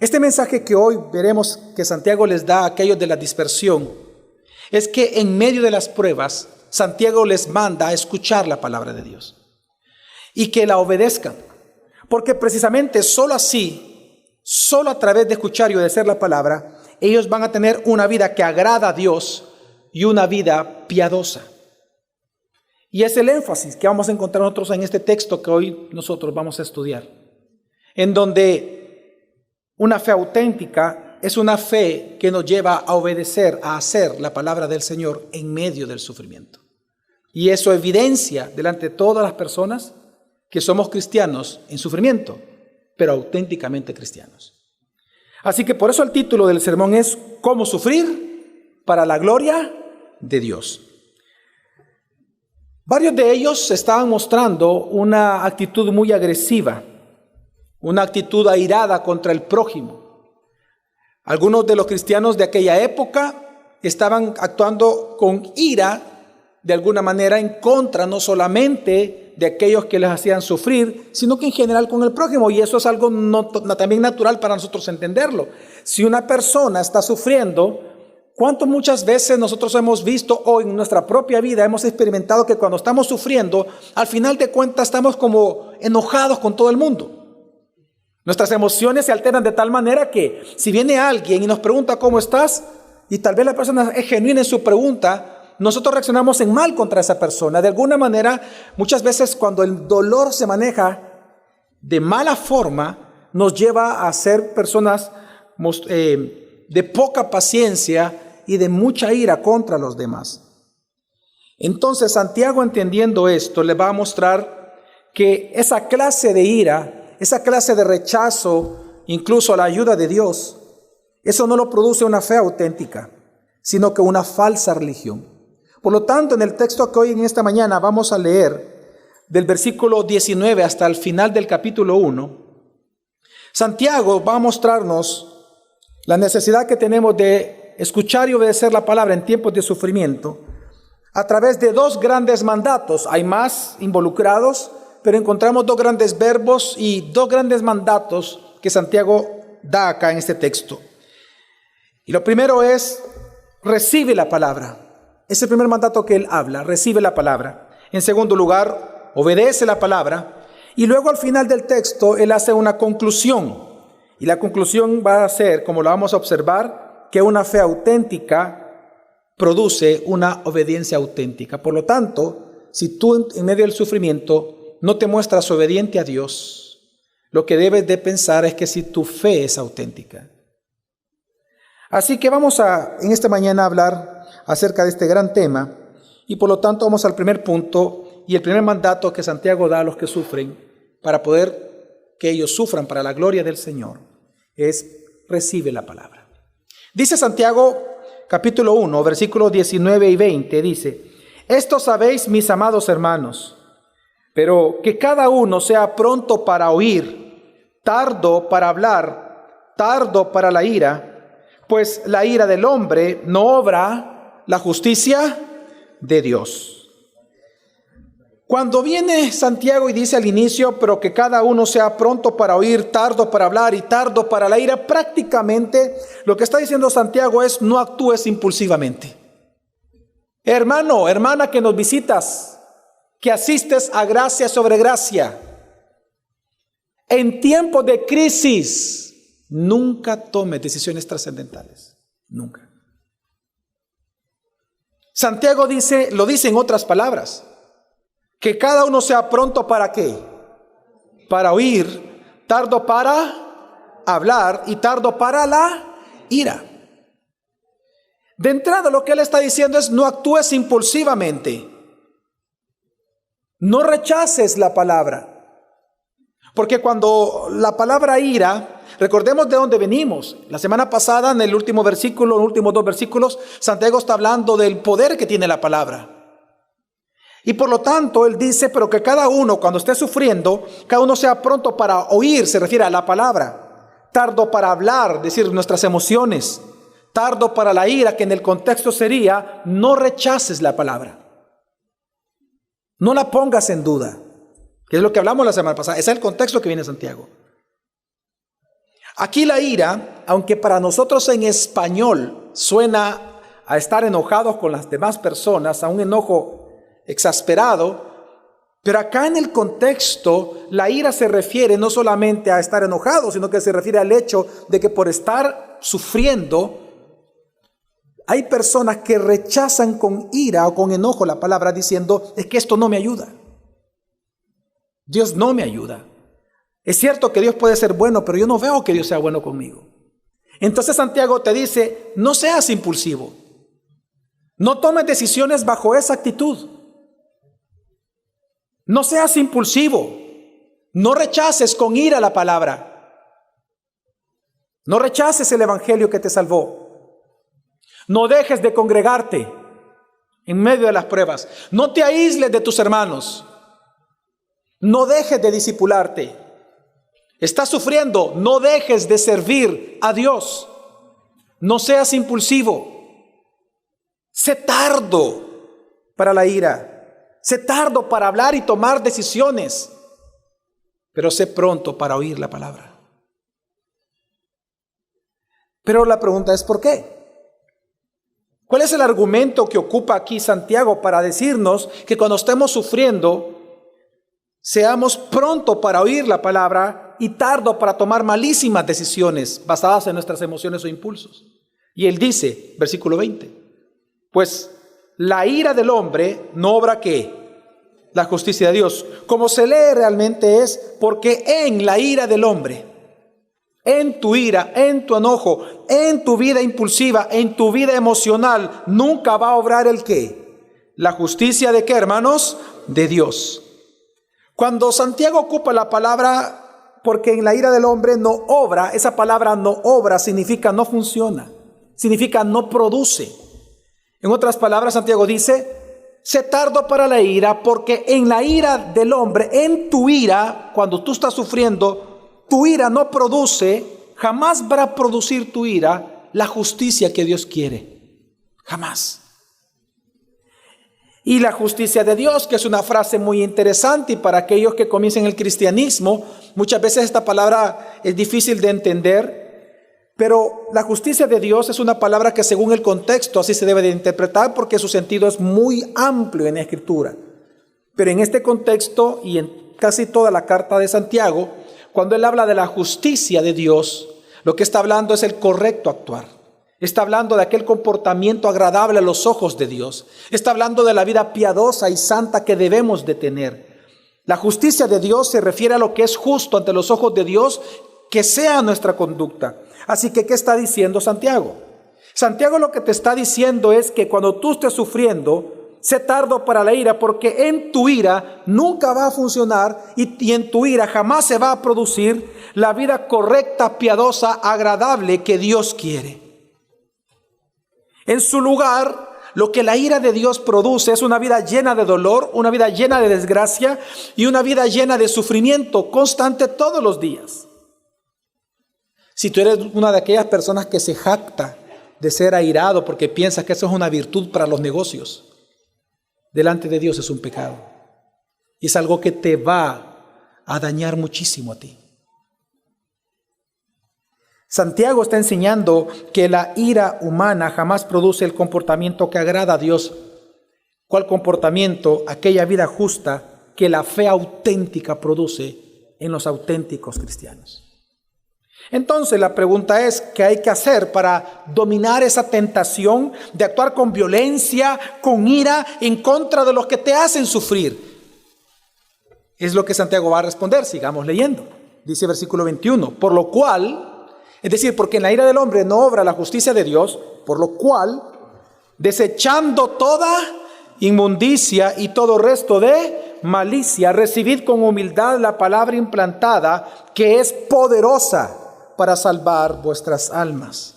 Este mensaje que hoy veremos que Santiago les da a aquellos de la dispersión es que en medio de las pruebas, Santiago les manda a escuchar la palabra de Dios y que la obedezcan. Porque precisamente solo así, solo a través de escuchar y obedecer la palabra, ellos van a tener una vida que agrada a Dios y una vida piadosa. Y es el énfasis que vamos a encontrar nosotros en este texto que hoy nosotros vamos a estudiar, en donde una fe auténtica es una fe que nos lleva a obedecer, a hacer la palabra del Señor en medio del sufrimiento. Y eso evidencia delante de todas las personas que somos cristianos en sufrimiento, pero auténticamente cristianos. Así que por eso el título del sermón es ¿Cómo sufrir para la gloria de Dios? Varios de ellos estaban mostrando una actitud muy agresiva, una actitud airada contra el prójimo. Algunos de los cristianos de aquella época estaban actuando con ira, de alguna manera en contra no solamente de aquellos que les hacían sufrir, sino que en general con el prójimo. Y eso es algo también natural para nosotros entenderlo. Si una persona está sufriendo, ¿cuánto muchas veces nosotros hemos visto o en nuestra propia vida hemos experimentado que cuando estamos sufriendo, al final de cuentas estamos como enojados con todo el mundo? Nuestras emociones se alteran de tal manera que si viene alguien y nos pregunta ¿cómo estás? Y tal vez la persona es genuina en su pregunta, nosotros reaccionamos en mal contra esa persona. De alguna manera, muchas veces cuando el dolor se maneja de mala forma, nos lleva a ser personas de poca paciencia y de mucha ira contra los demás. Entonces Santiago, entendiendo esto, le va a mostrar que esa clase de ira, esa clase de rechazo, incluso a la ayuda de Dios, eso no lo produce una fe auténtica, sino que una falsa religión. Por lo tanto, en el texto que hoy en esta mañana vamos a leer, del versículo 19 hasta el final del capítulo 1, Santiago va a mostrarnos la necesidad que tenemos de escuchar y obedecer la palabra en tiempos de sufrimiento a través de dos grandes mandatos. Hay más involucrados, pero encontramos dos grandes verbos y dos grandes mandatos que Santiago da acá en este texto. Y lo primero es, recibe la palabra. Es el primer mandato que él habla, recibe la palabra. En segundo lugar, obedece la palabra. Y luego al final del texto, él hace una conclusión. Y la conclusión va a ser, como lo vamos a observar, que una fe auténtica produce una obediencia auténtica. Por lo tanto, si tú en medio del sufrimiento no te muestras obediente a Dios, lo que debes de pensar es que si tu fe es auténtica. Así que vamos a, en esta mañana, hablar acerca de este gran tema, y por lo tanto vamos al primer punto y el primer mandato que Santiago da a los que sufren para poder que ellos sufran para la gloria del Señor es recibe la palabra. Dice Santiago capítulo 1 versículos 19 y 20, dice: esto sabéis, mis amados hermanos, pero que cada uno sea pronto para oír, tardo para hablar, tardo para la ira, pues la ira del hombre no obra la justicia de Dios. Cuando viene Santiago y dice al inicio, pero que cada uno sea pronto para oír, tardo para hablar y tardo para la ira, prácticamente lo que está diciendo Santiago es: no actúes impulsivamente. Hermano, hermana que nos visitas, que asistes a gracia sobre gracia, en tiempos de crisis, nunca tomes decisiones trascendentales. Nunca. Santiago dice, lo dice en otras palabras, que cada uno sea pronto ¿para qué? Para oír, tardo para hablar y tardo para la ira. De entrada lo que él está diciendo es: no actúes impulsivamente, no rechaces la palabra. Porque cuando la palabra ira, recordemos de dónde venimos. La semana pasada, en el último versículo, los últimos dos versículos, Santiago está hablando del poder que tiene la palabra. Y por lo tanto, él dice, pero que cada uno, cuando esté sufriendo, cada uno sea pronto para oír, se refiere a la palabra. Tardo para hablar, decir nuestras emociones. Tardo para la ira, que en el contexto sería: no rechaces la palabra. No la pongas en duda. Que es lo que hablamos la semana pasada. Ese es el contexto que viene Santiago. Aquí la ira, aunque para nosotros en español suena a estar enojados con las demás personas, a un enojo exasperado, pero acá en el contexto la ira se refiere no solamente a estar enojado, sino que se refiere al hecho de que por estar sufriendo, hay personas que rechazan con ira o con enojo la palabra diciendo, es que esto no me ayuda. Dios no me ayuda. Es cierto que Dios puede ser bueno, pero yo no veo que Dios sea bueno conmigo. Entonces Santiago te dice, no seas impulsivo. No tomes decisiones bajo esa actitud. No seas impulsivo. No rechaces con ira la palabra. No rechaces el evangelio que te salvó. No dejes de congregarte en medio de las pruebas. No te aísles de tus hermanos. No dejes de discipularte. Estás sufriendo, no dejes de servir a Dios. No seas impulsivo. Sé tardo para la ira. Sé tardo para hablar y tomar decisiones. Pero sé pronto para oír la palabra. Pero la pregunta es ¿por qué? ¿Cuál es el argumento que ocupa aquí Santiago para decirnos que cuando estemos sufriendo, seamos pronto para oír la palabra y tardo para tomar malísimas decisiones basadas en nuestras emociones o impulsos? Y él dice, versículo 20, pues la ira del hombre no obra ¿qué? La justicia de Dios. Como se lee realmente es porque en la ira del hombre, en tu ira, en tu enojo, en tu vida impulsiva, en tu vida emocional, nunca va a obrar el ¿qué? La justicia de ¿qué, hermanos? De Dios. Cuando Santiago ocupa la palabra porque en la ira del hombre no obra, esa palabra no obra significa no funciona, significa no produce. En otras palabras, Santiago dice, sé tardo para la ira porque en la ira del hombre, en tu ira, cuando tú estás sufriendo, tu ira no produce, jamás va a producir tu ira la justicia que Dios quiere. Jamás. Y la justicia de Dios, que es una frase muy interesante y para aquellos que comiencen el cristianismo, muchas veces esta palabra es difícil de entender, pero la justicia de Dios es una palabra que según el contexto así se debe de interpretar porque su sentido es muy amplio en la Escritura. Pero en este contexto y en casi toda la carta de Santiago, cuando él habla de la justicia de Dios, lo que está hablando es el correcto actuar. Está hablando de aquel comportamiento agradable a los ojos de Dios. Está hablando de la vida piadosa y santa que debemos de tener. La justicia de Dios se refiere a lo que es justo ante los ojos de Dios, que sea nuestra conducta. Así que, ¿qué está diciendo Santiago? Santiago lo que te está diciendo es que cuando tú estés sufriendo, sé tardo para la ira, porque en tu ira nunca va a funcionar y en tu ira jamás se va a producir la vida correcta, piadosa, agradable que Dios quiere. En su lugar, lo que la ira de Dios produce es una vida llena de dolor, una vida llena de desgracia y una vida llena de sufrimiento constante todos los días. Si tú eres una de aquellas personas que se jacta de ser airado porque piensas que eso es una virtud para los negocios, delante de Dios es un pecado. Y es algo que te va a dañar muchísimo a ti. Santiago está enseñando que la ira humana jamás produce el comportamiento que agrada a Dios. ¿Cuál comportamiento? Aquella vida justa que la fe auténtica produce en los auténticos cristianos. Entonces la pregunta es, ¿qué hay que hacer para dominar esa tentación de actuar con violencia, con ira, en contra de los que te hacen sufrir? Es lo que Santiago va a responder. Sigamos leyendo. Dice versículo 21, por lo cual, es decir, porque en la ira del hombre no obra la justicia de Dios, por lo cual, desechando toda inmundicia y todo resto de malicia, recibid con humildad la palabra implantada, que es poderosa para salvar vuestras almas.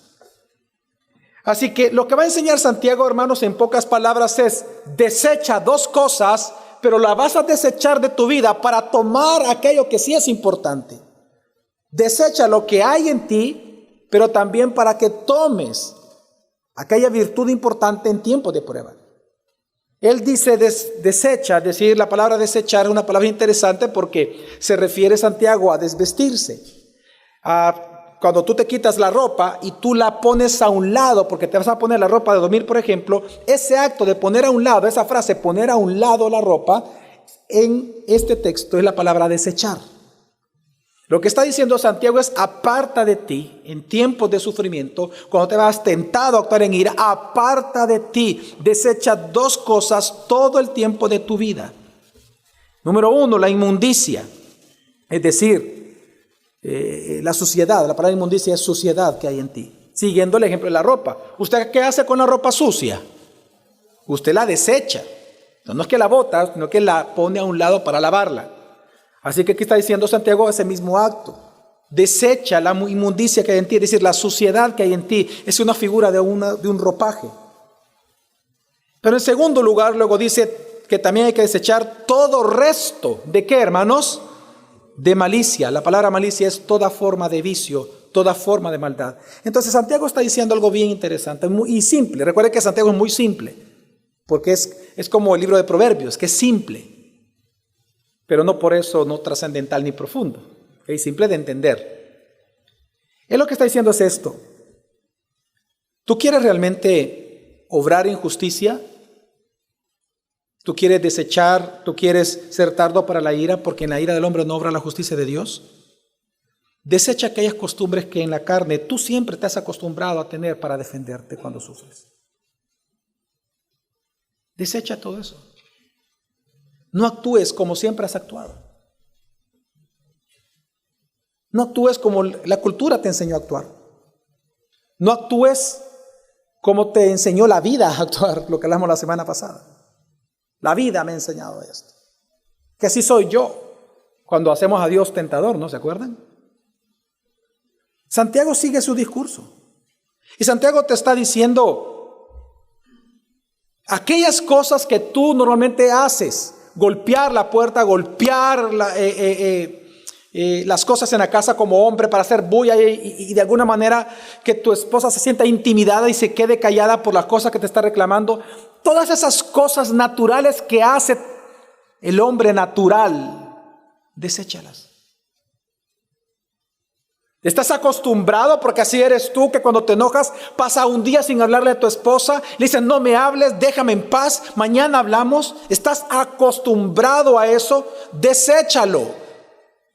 Así que lo que va a enseñar Santiago, hermanos, en pocas palabras es: desecha dos cosas, pero la vas a desechar de tu vida para tomar aquello que sí es importante. Desecha lo que hay en ti, pero también para que tomes aquella virtud importante en tiempo de prueba. Él dice desecha, decir la palabra desechar es una palabra interesante porque se refiere Santiago a desvestirse. cuando tú te quitas la ropa y tú la pones a un lado, porque te vas a poner la ropa de dormir, por ejemplo, ese acto de poner a un lado, esa frase, poner a un lado la ropa, en este texto es la palabra desechar. Lo que está diciendo Santiago es: aparta de ti en tiempos de sufrimiento, cuando te vas tentado a actuar en ira, aparta de ti, desecha dos cosas todo el tiempo de tu vida. Número uno, la inmundicia, es decir, la suciedad. La palabra inmundicia es suciedad que hay en ti. Siguiendo el ejemplo de la ropa. ¿Usted qué hace con la ropa sucia? Usted la desecha. No es que la bota, sino que la pone a un lado para lavarla. Así que aquí está diciendo Santiago ese mismo acto. Desecha la inmundicia que hay en ti, es decir, la suciedad que hay en ti. Es una figura de un ropaje. Pero en segundo lugar, luego dice que también hay que desechar todo resto. ¿De qué, hermanos? De malicia. La palabra malicia es toda forma de vicio, toda forma de maldad. Entonces Santiago está diciendo algo bien interesante y simple. Recuerden que Santiago es muy simple, porque es como el libro de Proverbios, que es simple, pero no por eso no trascendental ni profundo. Es simple de entender. Él lo que está diciendo es esto: ¿tú quieres realmente obrar en justicia? ¿Tú quieres desechar, tú quieres ser tardo para la ira, porque en la ira del hombre no obra la justicia de Dios? Desecha aquellas costumbres que en la carne tú siempre te has acostumbrado a tener para defenderte cuando sufres. Desecha todo eso. No actúes como siempre has actuado. No actúes como la cultura te enseñó a actuar. No actúes como te enseñó la vida a actuar, lo que hablamos la semana pasada. La vida me ha enseñado esto. Que así soy yo cuando hacemos a Dios tentador, ¿no se acuerdan? Santiago sigue su discurso. Y Santiago te está diciendo: aquellas cosas que tú normalmente haces, golpear la puerta, golpear las cosas en la casa como hombre para hacer bulla y de alguna manera que tu esposa se sienta intimidada y se quede callada por las cosas que te está reclamando. Todas esas cosas naturales que hace el hombre natural, deséchalas. Estás acostumbrado, porque así eres tú, que cuando te enojas pasa un día sin hablarle a tu esposa, le dices: no me hables, déjame en paz, mañana hablamos. Estás acostumbrado a eso, deséchalo,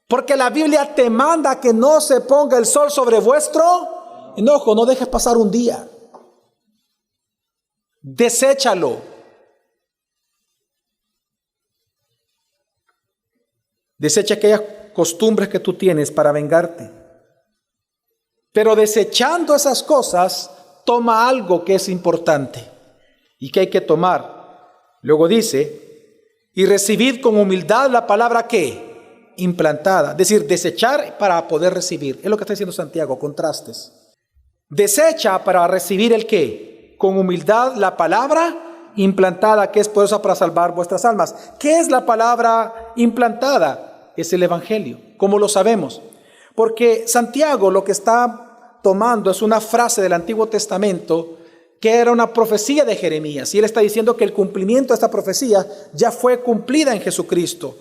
porque la Biblia te manda que no se ponga el sol sobre vuestro enojo. No dejes pasar un día. Deséchalo. Desecha aquellas costumbres que tú tienes para vengarte. Pero desechando esas cosas, toma algo que es importante y que hay que tomar. Luego dice: y recibid con humildad la palabra que implantada. Es decir, desechar para poder recibir. Es lo que está diciendo Santiago, contrastes. Desecha para recibir el qué. Con humildad la palabra implantada, que es poderosa para salvar vuestras almas. ¿Qué es la palabra implantada? Es el Evangelio. ¿Cómo lo sabemos? Porque Santiago lo que está tomando es una frase del Antiguo Testamento que era una profecía de Jeremías. Y él está diciendo que el cumplimiento de esta profecía ya fue cumplida en Jesucristo.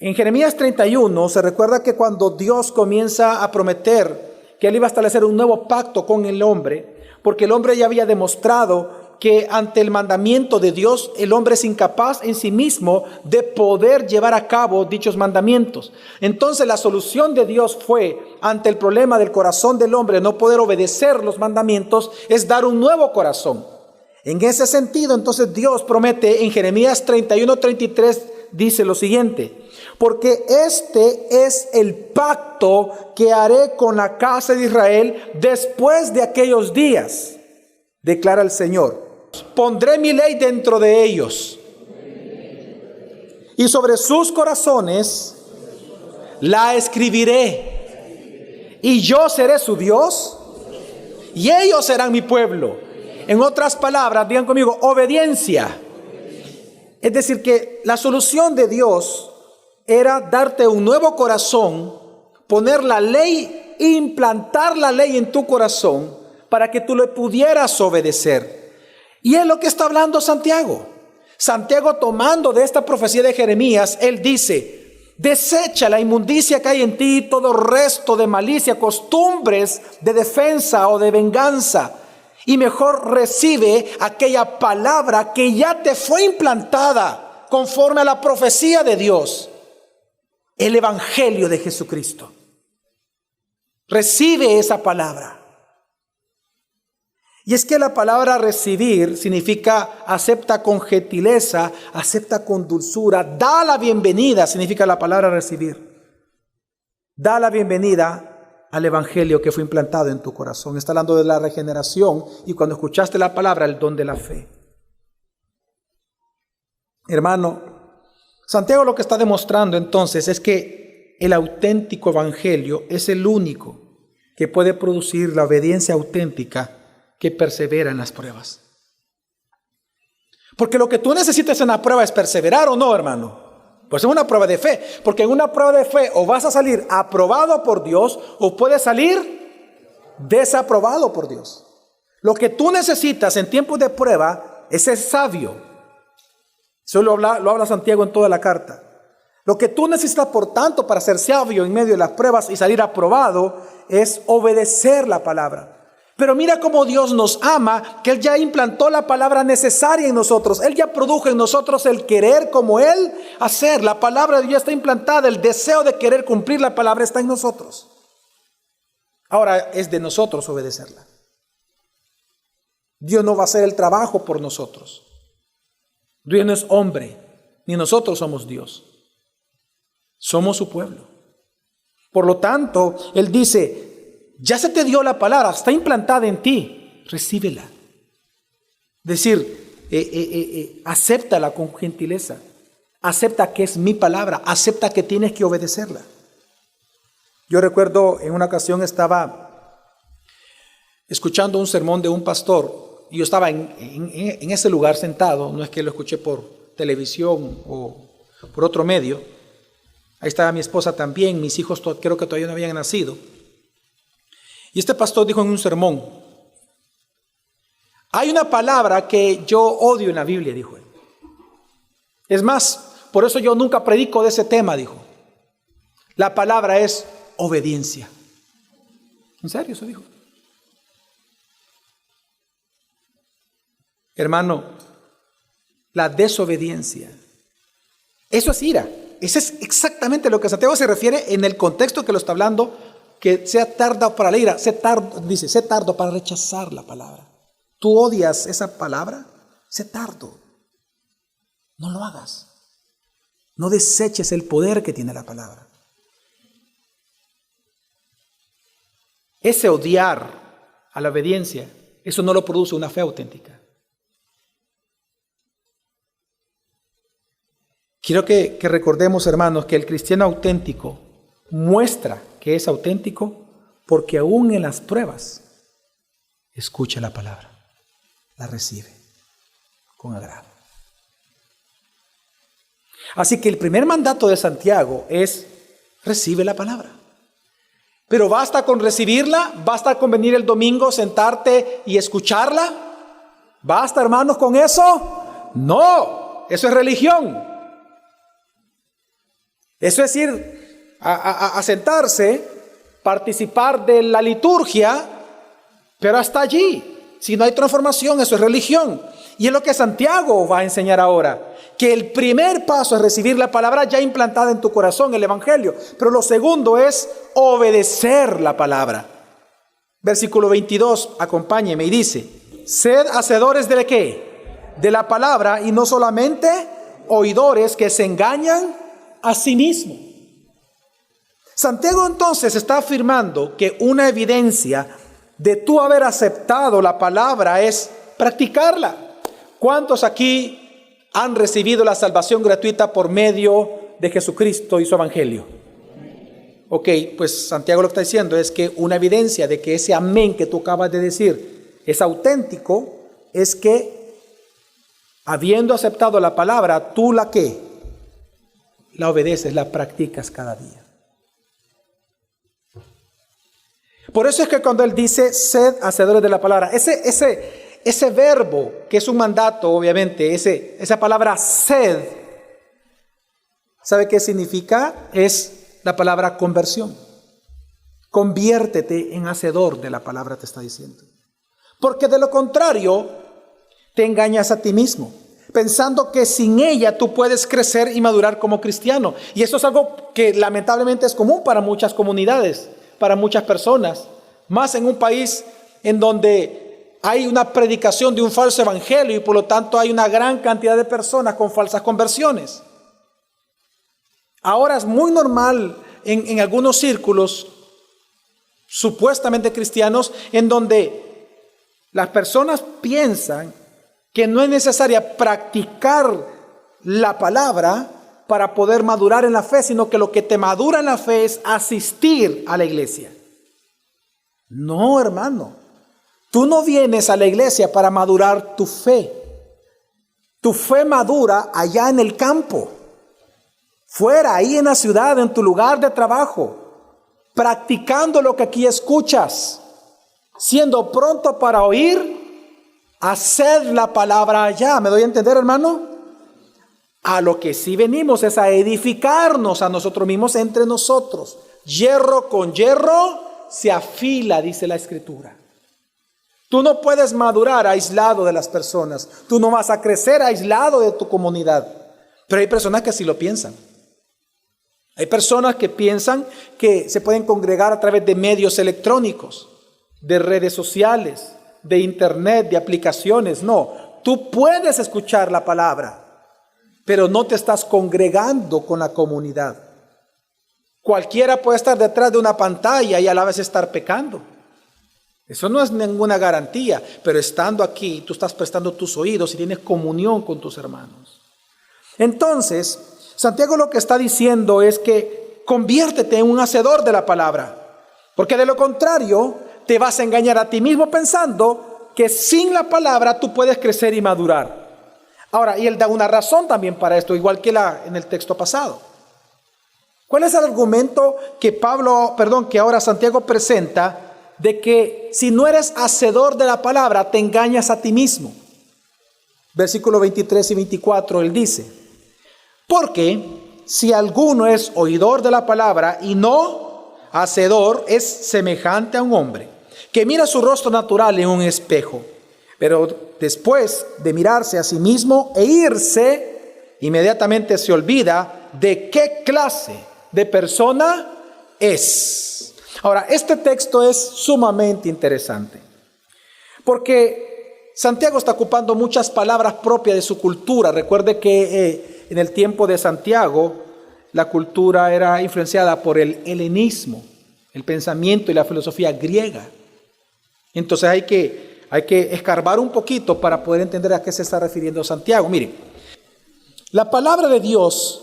En Jeremías 31 se recuerda que cuando Dios comienza a prometer que él iba a establecer un nuevo pacto con el hombre, porque el hombre ya había demostrado que ante el mandamiento de Dios, el hombre es incapaz en sí mismo de poder llevar a cabo dichos mandamientos. Entonces la solución de Dios fue, ante el problema del corazón del hombre no poder obedecer los mandamientos, es dar un nuevo corazón. En ese sentido, entonces Dios promete en Jeremías 31:33, dice lo siguiente: porque este es el pacto que haré con la casa de Israel después de aquellos días, declara el Señor. Pondré mi ley dentro de ellos, y sobre sus corazones la escribiré, y yo seré su Dios, y ellos serán mi pueblo. En otras palabras, digan conmigo: obediencia. Es decir, que la solución de Dios era darte un nuevo corazón, poner la ley, implantar la ley en tu corazón para que tú le pudieras obedecer. Y es lo que está hablando Santiago. Santiago, tomando de esta profecía de Jeremías, él dice: Desecha la inmundicia que hay en ti, todo resto de malicia, costumbres de defensa o de venganza. Y mejor recibe aquella palabra que ya te fue implantada conforme a la profecía de Dios. El Evangelio de Jesucristo. Recibe esa palabra. Y es que la palabra recibir significa acepta con gentileza, acepta con dulzura, da la bienvenida, significa la palabra recibir. Da la bienvenida al Evangelio que fue implantado en tu corazón. Está hablando de la regeneración y cuando escuchaste la palabra, el don de la fe. Hermano, Santiago lo que está demostrando entonces es que el auténtico Evangelio es el único que puede producir la obediencia auténtica que persevera en las pruebas. Porque lo que tú necesitas en la prueba es perseverar, ¿o no, hermano? Pues es una prueba de fe. Porque en una prueba de fe o vas a salir aprobado por Dios o puedes salir desaprobado por Dios. Lo que tú necesitas en tiempos de prueba es ser sabio. Eso lo habla Santiago en toda la carta. Lo que tú necesitas, por tanto, para ser sabio en medio de las pruebas y salir aprobado es obedecer la palabra. Pero mira cómo Dios nos ama, que Él ya implantó la palabra necesaria en nosotros. Él ya produjo en nosotros el querer como Él hacer. La palabra de Dios ya está implantada, el deseo de querer cumplir la palabra está en nosotros. Ahora es de nosotros obedecerla. Dios no va a hacer el trabajo por nosotros. Dios no es hombre, ni nosotros somos Dios. Somos su pueblo. Por lo tanto, Él dice, ya se te dio la palabra, está implantada en ti, recíbela. Es decir, acéptala con gentileza. Acepta que es mi palabra, acepta que tienes que obedecerla. Yo recuerdo en una ocasión estaba escuchando un sermón de un pastor y yo estaba en ese lugar sentado, no es que lo escuché por televisión o por otro medio. Ahí estaba mi esposa también, mis hijos creo que todavía no habían nacido. Y este pastor dijo en un sermón, hay una palabra que yo odio en la Biblia, dijo él. Es más, por eso yo nunca predico de ese tema, dijo. La palabra es obediencia. ¿En serio eso dijo? Hermano, la desobediencia, eso es ira. Eso es exactamente lo que Santiago se refiere en el contexto que lo está hablando, que sea tardo para la ira, dice, sé tardo para rechazar la palabra. ¿Tú odias esa palabra? Sé tardo. No lo hagas. No deseches el poder que tiene la palabra. Ese odiar a la obediencia, eso no lo produce una fe auténtica. Quiero que recordemos, hermanos, que el cristiano auténtico muestra que es auténtico porque aún en las pruebas escucha la palabra, la recibe con agrado. Así que el primer mandato de Santiago es recibe la palabra. Pero ¿basta con recibirla? ¿Basta con venir el domingo, sentarte y escucharla? ¿Basta, hermanos, con eso? No, eso es religión. Eso es ir a sentarse, participar de la liturgia, pero hasta allí. Si no hay transformación, eso es religión. Y es lo que Santiago va a enseñar ahora, que el primer paso es recibir la palabra ya implantada en tu corazón, el Evangelio. Pero lo segundo es obedecer la palabra. Versículo 22, acompáñeme y dice, sed hacedores de ¿qué? De la palabra y no solamente oidores que se engañan a sí mismo. Santiago entonces está afirmando que una evidencia de tú haber aceptado la palabra es practicarla. ¿Cuántos aquí han recibido la salvación gratuita por medio de Jesucristo y su evangelio? Ok, pues Santiago lo que está diciendo es que una evidencia de que ese amén que tú acabas de decir es auténtico, es que habiendo aceptado la palabra, tú la ¿qué? La obedeces, la practicas cada día. Por eso es que cuando él dice sed hacedores de la palabra, ese verbo que es un mandato, obviamente, esa palabra sed, ¿Sabe qué significa? Es la palabra conversión. Conviértete en hacedor de la palabra, te está diciendo. Porque de lo contrario, te engañas a ti mismo, pensando que sin ella tú puedes crecer y madurar como cristiano. Y eso es algo que lamentablemente es común para muchas comunidades, para muchas personas. Más en un país en donde hay una predicación de un falso evangelio y por lo tanto hay una gran cantidad de personas con falsas conversiones. Ahora es muy normal en algunos círculos supuestamente cristianos en donde las personas piensan que no es necesaria practicar la palabra para poder madurar en la fe, sino que lo que te madura en la fe es asistir a la iglesia. No, hermano. Tú no vienes a la iglesia para madurar tu fe. Tu fe madura allá en el campo, fuera, ahí en la ciudad, en tu lugar de trabajo, practicando lo que aquí escuchas, siendo pronto para oír, hacer la palabra allá. ¿Me doy a entender, hermano? A lo que sí venimos es a edificarnos a nosotros mismos entre nosotros. Hierro con hierro se afila, dice la Escritura. Tú no puedes madurar aislado de las personas. Tú no vas a crecer aislado de tu comunidad. Pero hay personas que así lo piensan. Hay personas que piensan que se pueden congregar a través de medios electrónicos, de redes sociales, de internet, de aplicaciones. No, tú puedes escuchar la palabra, pero no te estás congregando con la comunidad. Cualquiera puede estar detrás de una pantalla y a la vez estar pecando. Eso no es ninguna garantía, pero estando aquí, tú estás prestando tus oídos y tienes comunión con tus hermanos. Entonces, Santiago lo que está diciendo es que conviértete en un hacedor de la palabra, porque de lo contrario te vas a engañar a ti mismo pensando que sin la palabra tú puedes crecer y madurar. Ahora, y él da una razón también para esto, igual que en el texto pasado. ¿Cuál es el argumento que ahora Santiago presenta de que si no eres hacedor de la palabra te engañas a ti mismo? Versículos 23 y 24 él dice: porque si alguno es oidor de la palabra y no hacedor, es semejante a un hombre que mira su rostro natural en un espejo, pero después de mirarse a sí mismo e irse, inmediatamente se olvida de qué clase de persona es. Ahora, este texto es sumamente interesante, porque Santiago está ocupando muchas palabras propias de su cultura. Recuerde que en el tiempo de Santiago, la cultura era influenciada por el helenismo, el pensamiento y la filosofía griega. Entonces hay que escarbar un poquito para poder entender a qué se está refiriendo Santiago. Mire, la palabra de Dios,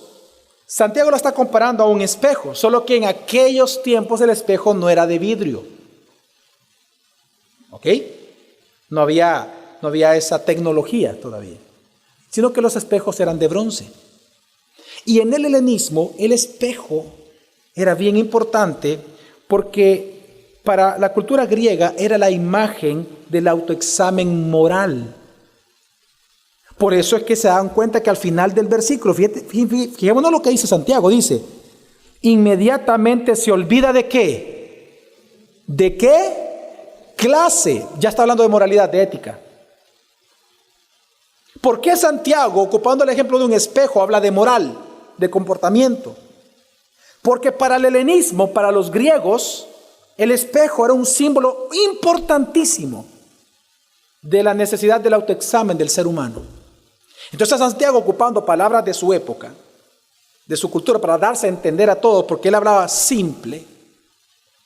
Santiago la está comparando a un espejo, solo que en aquellos tiempos el espejo no era de vidrio. ¿Ok? No había esa tecnología todavía, sino que los espejos eran de bronce. Y en el helenismo el espejo era bien importante porque para la cultura griega era la imagen del autoexamen moral. Por eso es que se dan cuenta que al final del versículo, fijémonos lo que dice Santiago, dice: inmediatamente se olvida de qué, de qué clase, ya está hablando de moralidad, de ética. ¿Por qué Santiago, ocupando el ejemplo de un espejo, habla de moral, de comportamiento? Porque para el helenismo, para los griegos, el espejo era un símbolo importantísimo de la necesidad del autoexamen del ser humano. Entonces Santiago, ocupando palabras de su época, de su cultura, para darse a entender a todos, porque él hablaba simple,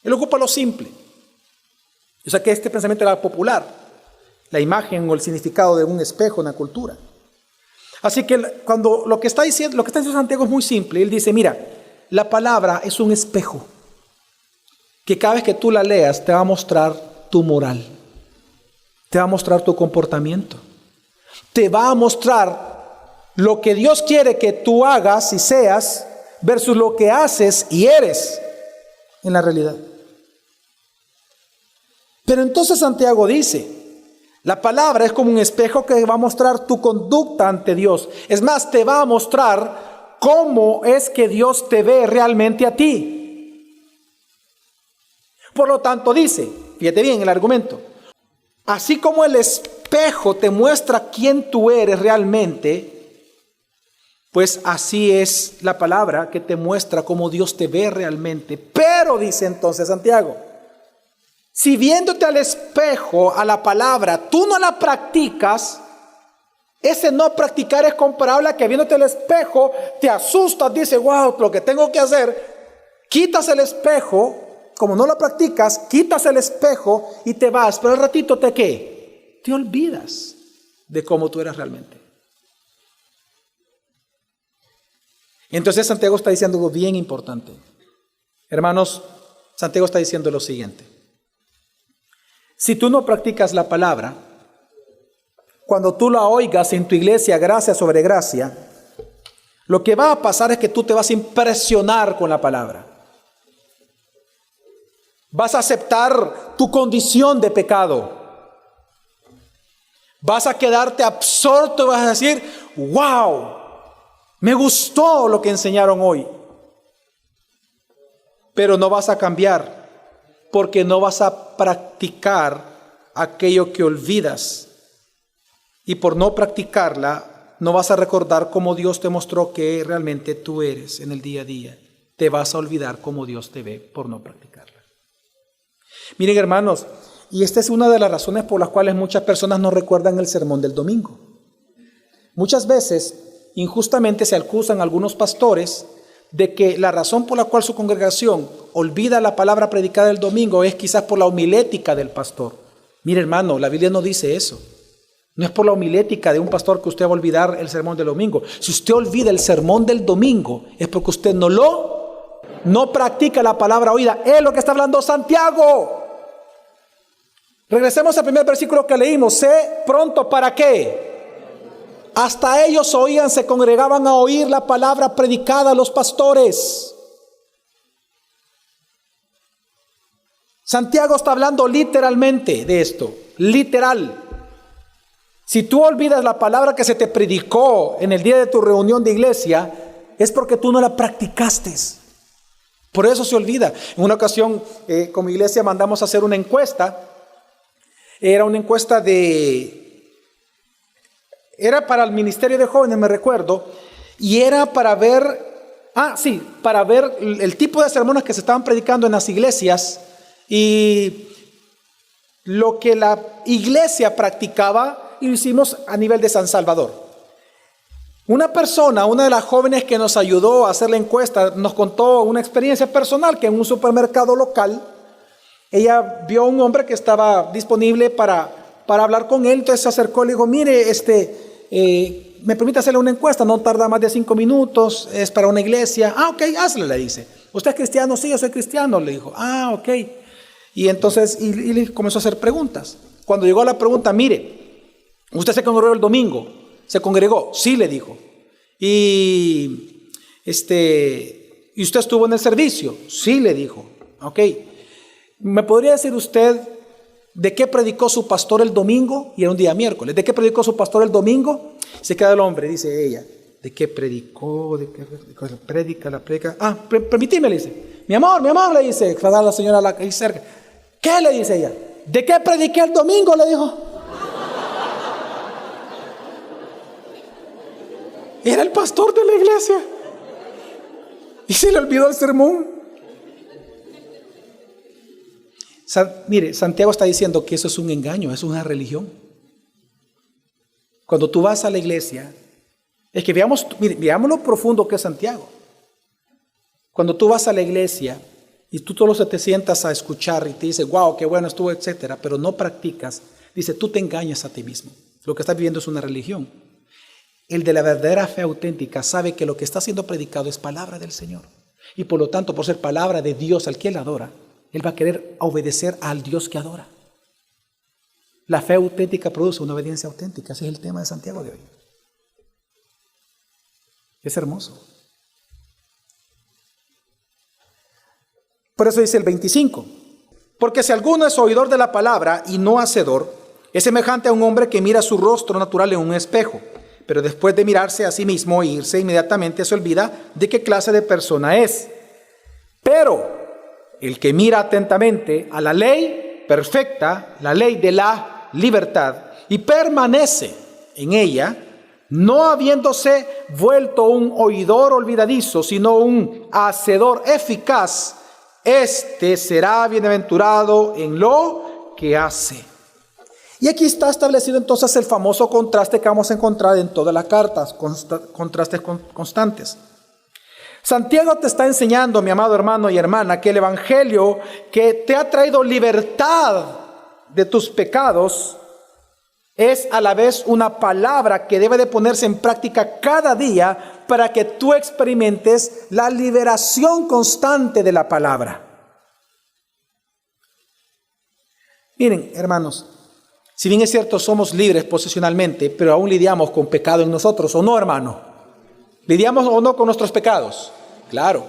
él ocupa lo simple. O sea que este pensamiento era popular, la imagen o el significado de un espejo en la cultura. Así que cuando lo que está diciendo Santiago es muy simple. Él dice: mira, la palabra es un espejo que cada vez que tú la leas te va a mostrar tu moral, te va a mostrar tu comportamiento, te va a mostrar lo que Dios quiere que tú hagas y seas versus lo que haces y eres en la realidad. Pero entonces Santiago dice: la palabra es como un espejo que va a mostrar tu conducta ante Dios. Es más, te va a mostrar cómo es que Dios te ve realmente a ti. Por lo tanto dice, fíjate bien el argumento, así como el espejo te muestra quién tú eres realmente, pues así es la palabra que te muestra cómo Dios te ve realmente. Pero dice entonces Santiago, si viéndote al espejo, a la palabra, tú no la practicas, ese no practicar es comparable a que viéndote al espejo, te asustas, dices, wow, lo que tengo que hacer, quitas el espejo, como no lo practicas, quitas el espejo y te vas, pero al ratito ¿te qué? Te olvidas de cómo tú eres realmente. Entonces Santiago está diciendo algo bien importante. Hermanos, Santiago está diciendo lo siguiente. Si tú no practicas la palabra, cuando tú la oigas en tu iglesia, gracia sobre gracia, lo que va a pasar es que tú te vas a impresionar con la palabra. Vas a aceptar tu condición de pecado. Vas a quedarte absorto y vas a decir, wow, me gustó lo que enseñaron hoy. Pero no vas a cambiar porque no vas a practicar aquello que olvidas. Y por no practicarla, no vas a recordar cómo Dios te mostró que realmente tú eres en el día a día. Te vas a olvidar cómo Dios te ve por no practicarla. Miren, hermanos, y esta es una de las razones por las cuales muchas personas no recuerdan el sermón del domingo. Muchas veces, injustamente se acusan a algunos pastores de que la razón por la cual su congregación olvida la palabra predicada el domingo es quizás por la homilética del pastor. Mire, hermano, la Biblia no dice eso. No es por la homilética de un pastor que usted va a olvidar el sermón del domingo. Si usted olvida el sermón del domingo, es porque usted no practica la palabra oída. Es lo que está hablando Santiago. Regresemos al primer versículo que leímos. Sé pronto, ¿para qué? Hasta ellos oían, se congregaban a oír la palabra predicada a los pastores. Santiago está hablando literalmente de esto, literal. Si tú olvidas la palabra que se te predicó en el día de tu reunión de iglesia, es porque tú no la practicaste. Por eso se olvida. En una ocasión, como iglesia mandamos a hacer una encuesta. Era una encuesta era para el ministerio de jóvenes, me recuerdo, y era para ver, para ver el tipo de sermones que se estaban predicando en las iglesias y lo que la iglesia practicaba, y lo hicimos a nivel de San Salvador. Una de las jóvenes que nos ayudó a hacer la encuesta, nos contó una experiencia personal que en un supermercado local, ella vio a un hombre que estaba disponible para hablar con él, entonces se acercó y le dijo, mire, me permite hacerle una encuesta, no tarda más de 5 minutos, es para una iglesia. Ok, hazle, le dice. ¿Usted es cristiano? Sí, yo soy cristiano, le dijo. Ok. Y entonces, y le comenzó a hacer preguntas. Cuando llegó a la pregunta, mire, ¿usted se congregó el domingo? ¿Se congregó? Sí, le dijo. ¿Y usted estuvo en el servicio? Sí, le dijo. Ok. ¿Me podría decir usted de qué predicó su pastor el domingo? Y era un día miércoles. ¿De qué predicó su pastor el domingo? Se queda el hombre, dice ella. ¿De qué predicó? ¿De qué predica? La predica. Permíteme, le dice. Mi amor, le dice. La señora ahí cerca. ¿Qué? Le dice ella. ¿De qué prediqué el domingo? Le dijo. Era el pastor de la iglesia. Y se le olvidó el sermón. Mire, Santiago está diciendo que eso es un engaño, es una religión. Cuando tú vas a la iglesia, es que veamos lo profundo que es Santiago. Cuando tú vas a la iglesia y tú solo te sientas a escuchar y te dices, wow, qué bueno estuvo, etcétera, pero no practicas, dice, tú te engañas a ti mismo. Lo que estás viviendo es una religión. El de la verdadera fe auténtica sabe que lo que está siendo predicado es palabra del Señor. Y por lo tanto, por ser palabra de Dios al que él adora, él va a querer obedecer al Dios que adora. La fe auténtica produce una obediencia auténtica. Ese es el tema de Santiago de hoy. Es hermoso. Por eso dice el 25. Porque si alguno es oidor de la palabra y no hacedor, es semejante a un hombre que mira su rostro natural en un espejo. pero después de mirarse a sí mismo e irse inmediatamente se olvida de qué clase de persona es. Pero el que mira atentamente a la ley perfecta, la ley de la libertad, y permanece en ella, no habiéndose vuelto un oidor olvidadizo, sino un hacedor eficaz, este será bienaventurado en lo que hace. Y aquí está establecido entonces el famoso contraste que vamos a encontrar en todas las cartas, contrastes constantes. Santiago te está enseñando, mi amado hermano y hermana, que el evangelio que te ha traído libertad de tus pecados es a la vez una palabra que debe de ponerse en práctica cada día para que tú experimentes la liberación constante de la palabra. Miren, hermanos, si bien es cierto somos libres posesionalmente, pero aún lidiamos con pecado en nosotros, ¿o no, hermano? ¿Lidiamos o no con nuestros pecados? Claro.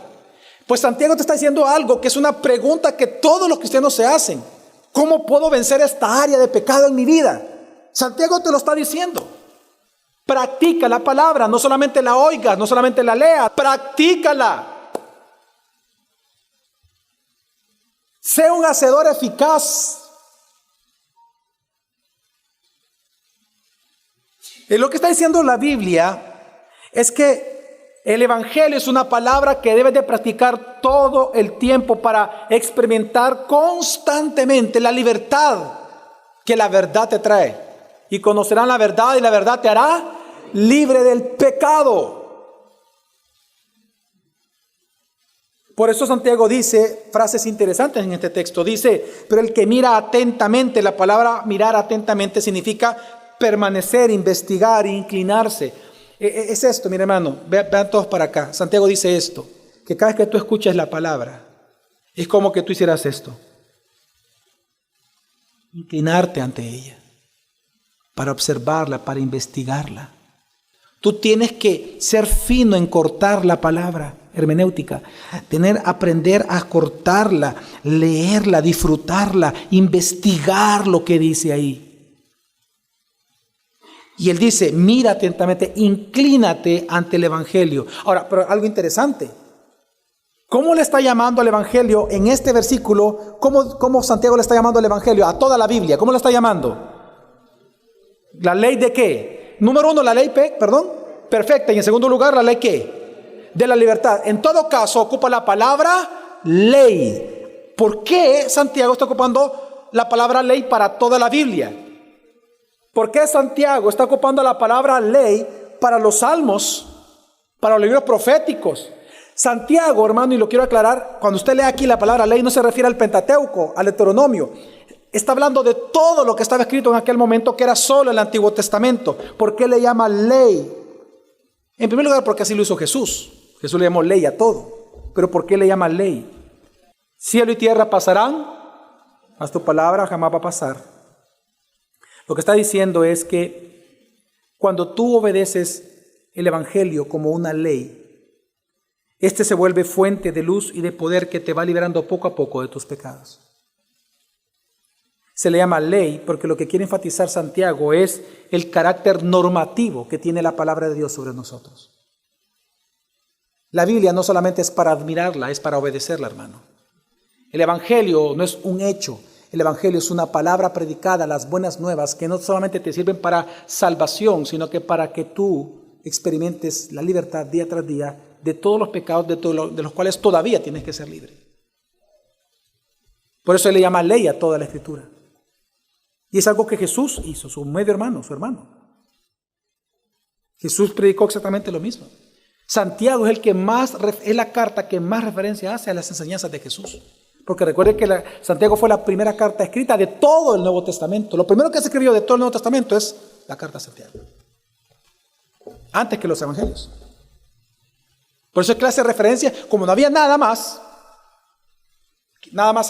Pues Santiago te está diciendo algo que es una pregunta que todos los cristianos se hacen. ¿Cómo puedo vencer esta área de pecado en mi vida? Santiago te lo está diciendo. Practica la palabra, no solamente la oigas, no solamente la leas, practícala. Sé un hacedor eficaz. Lo que está diciendo la Biblia es que el evangelio es una palabra que debes de practicar todo el tiempo para experimentar constantemente la libertad que la verdad te trae. Y conocerán la verdad y la verdad te hará libre del pecado. Por eso Santiago dice frases interesantes en este texto. Dice, pero el que mira atentamente, la palabra mirar atentamente significa permanecer, investigar, inclinarse. Es esto, mi hermano, vean todos para acá. Santiago dice esto, que cada vez que tú escuches la palabra, es como que tú hicieras esto. Inclinarte ante ella, para observarla, para investigarla. Tú tienes que ser fino en cortar la palabra hermenéutica, aprender a cortarla, leerla, disfrutarla, investigar lo que dice ahí. Y él dice, mira atentamente, inclínate ante el evangelio. Ahora, pero algo interesante. ¿Cómo le está llamando al evangelio en este versículo? ¿Cómo Santiago le está llamando al evangelio? A toda la Biblia. ¿Cómo le está llamando? ¿La ley de qué? Número uno, la ley perfecta. Y en segundo lugar, ¿la ley qué? De la libertad. En todo caso, ocupa la palabra ley. ¿Por qué Santiago está ocupando la palabra ley para toda la Biblia? ¿Por qué Santiago está ocupando la palabra ley para los salmos, para los libros proféticos? Santiago, hermano, y lo quiero aclarar, cuando usted lee aquí la palabra ley no se refiere al Pentateuco, al Deuteronomio. Está hablando de todo lo que estaba escrito en aquel momento, que era solo el Antiguo Testamento. ¿Por qué le llama ley? En primer lugar, porque así lo hizo Jesús. Jesús le llamó ley a todo. Pero ¿por qué le llama ley? Cielo y tierra pasarán, mas tu palabra jamás va a pasar. Lo que está diciendo es que cuando tú obedeces el evangelio como una ley, este se vuelve fuente de luz y de poder que te va liberando poco a poco de tus pecados. Se le llama ley porque lo que quiere enfatizar Santiago es el carácter normativo que tiene la palabra de Dios sobre nosotros. La Biblia no solamente es para admirarla, es para obedecerla, hermano. El evangelio no es un hecho. El evangelio es una palabra predicada, las buenas nuevas, que no solamente te sirven para salvación, sino que para que tú experimentes la libertad día tras día de todos los pecados de los cuales todavía tienes que ser libre. Por eso él le llama ley a toda la Escritura. Y es algo que Jesús hizo, su medio hermano, su hermano. Jesús predicó exactamente lo mismo. Santiago es es la carta que más referencia hace a las enseñanzas de Jesús. Porque recuerden que Santiago fue la primera carta escrita de todo el Nuevo Testamento. Lo primero que se escribió de todo el Nuevo Testamento es la carta a Santiago. Antes que los evangelios. Por eso es clase de referencia. Como no había nada más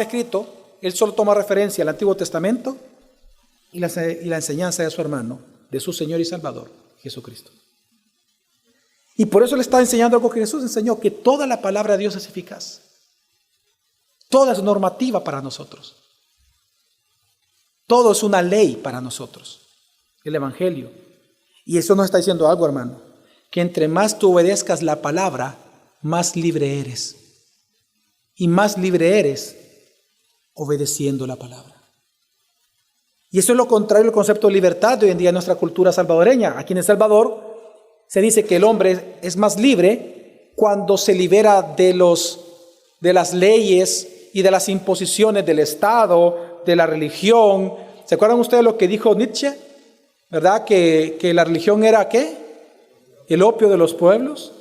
escrito, él solo toma referencia al Antiguo Testamento y la enseñanza de su hermano, de su Señor y Salvador, Jesucristo. Y por eso le está enseñando algo que Jesús enseñó, que toda la palabra de Dios es eficaz. Toda es normativa para nosotros. Todo es una ley para nosotros. El evangelio. Y eso nos está diciendo algo, hermano, que entre más tú obedezcas la palabra, más libre eres. Y más libre eres obedeciendo la palabra. Y eso es lo contrario al concepto de libertad de hoy en día en nuestra cultura salvadoreña. Aquí en El Salvador se dice que el hombre es más libre cuando se libera de las leyes y de las imposiciones del Estado, de la religión. ¿Se acuerdan ustedes lo que dijo Nietzsche? ¿Verdad? Que la religión era ¿qué? El opio de los pueblos.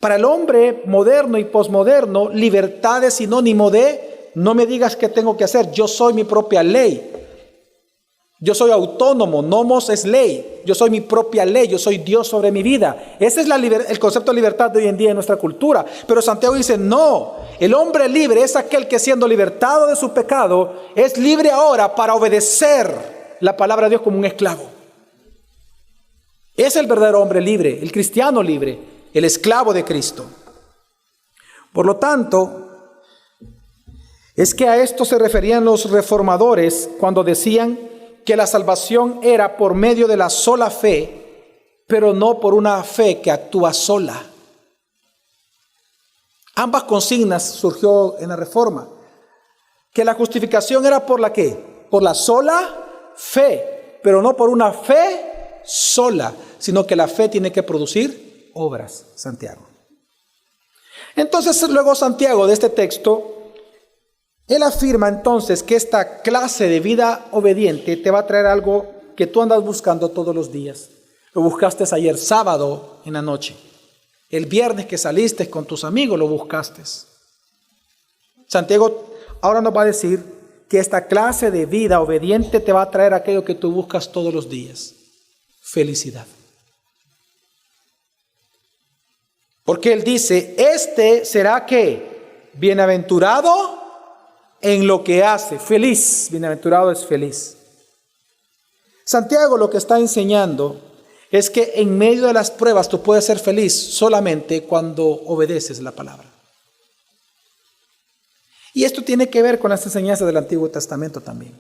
Para el hombre moderno y posmoderno, libertad es sinónimo de no me digas qué tengo que hacer, yo soy mi propia ley. Yo soy autónomo, nomos es ley. Yo soy mi propia ley, yo soy Dios sobre mi vida. Ese es el concepto de libertad de hoy en día en nuestra cultura. Pero Santiago dice, no, el hombre libre es aquel que siendo libertado de su pecado, es libre ahora para obedecer la palabra de Dios como un esclavo. Es el verdadero hombre libre, el cristiano libre, el esclavo de Cristo. Por lo tanto, es que a esto se referían los reformadores cuando decían que la salvación era por medio de la sola fe, pero no por una fe que actúa sola. Ambas consignas surgió en la Reforma, que la justificación era por la ¿qué? Por la sola fe, pero no por una fe sola, sino que la fe tiene que producir obras, Santiago. Entonces luego Santiago de este texto, él afirma entonces que esta clase de vida obediente te va a traer algo que tú andas buscando todos los días. Lo buscaste ayer sábado en la noche. El viernes que saliste con tus amigos lo buscaste. Santiago ahora nos va a decir que esta clase de vida obediente te va a traer aquello que tú buscas todos los días. Felicidad. Porque él dice, este será ¿qué? Bienaventurado en lo que hace, feliz, bienaventurado es feliz. Santiago lo que está enseñando es que en medio de las pruebas tú puedes ser feliz solamente cuando obedeces la palabra. Y esto tiene que ver con las enseñanzas del Antiguo Testamento también.